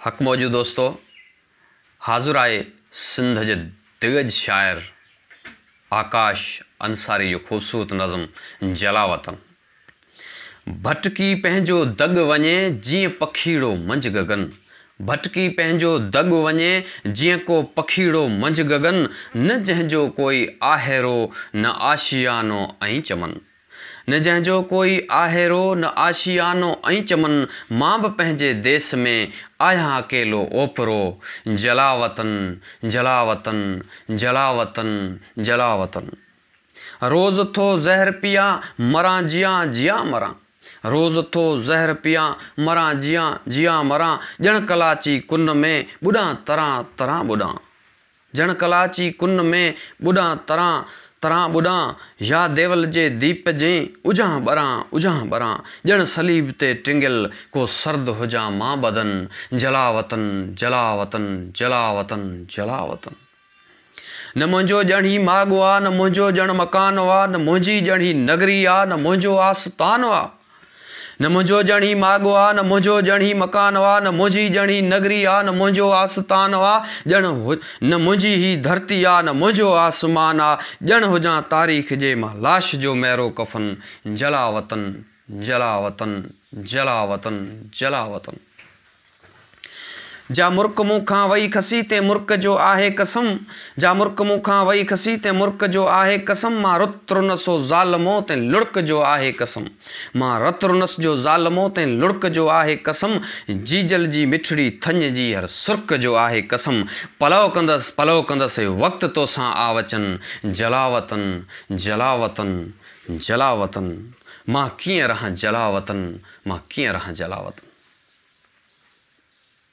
हक़ मौजू दोस्तों, हाज़ुर आए सिंध जे दिग्गज शाइर आकाश अंसारी जो ख़ूबसूरत नज़म जलावतन। भटकी पंहिंजो दग वञे जीअं पखीड़ो मंझि गगन। भटकी पंहिंजो दग वञे जीअं को पखीड़ो मंझि गगन। न जंहिंजो कोई आहेरो न आशियानो ऐं चमन। न जंहिंजो कोई आहेरो न आशियानो ऐं चमन। मां बि पंहिंजे देस में आहियां अकेलो ओपरो। जलावतन जलावतन जलावतन जलावतन। रोज़ थो ज़हर पिया मरां जियां जियां मरां। रोज़ थो ज़हर पिया मरां जियां जियां मरां। ॼण कलाची कुन में ॿुॾां तरां तरां ॿुॾां। ॼण कलाची कुन में ॿुॾां तरां तरां ॿुॾां। या देवल जे दीप जे उजां ॿरां। ॼण सलीब ते टिंगियल को सर्द हुजां मां बदन। जलावतन जलावतन जलावतन जलावतन। न मुंहिंजो ॼण ही माॻु आहे न मुंहिंजो ॼण मकान आहे। न मुंहिंजी ॼण ही नगरी आहे न मुंहिंजो आस्थान आहे। न मुंहिंजो ॼण ही माॻु आहे न मुंहिंजो ॼण ही मकान आहे। न मुंहिंजी ॼण ही नगरी आहे न मुंहिंजो आस्थान आहे। ॼण न मुंहिंजी ही धरती आहे न मुंहिंजो आसमान आहे। ॼण हुजां तारीख़ जे मां लाश जो मेरो कफ़न। जलावतन जलावतन जलावतन जलावतन। जा मुर्क मूं खां वई खसी ते मुर्क जो आहे कसम। जा मुर्क मूं खां वई खसी ते मुर्क जो आहे कसम। मां रुत रुनसो ज़ालिमो ते लुड़क जो आहे कसम। मां रत रुनस जो ज़ालिमो ते लुड़क जो आहे कसम। जीजल जी मिठड़ी थञ जी हर सुर्क जो आहे कसम। पलव कंदसि वक़्तु तोसां आवचन। जलावतन जलावतन जलावतन। मां कीअं रहां जलावतन मां कीअं रहां जलावतन।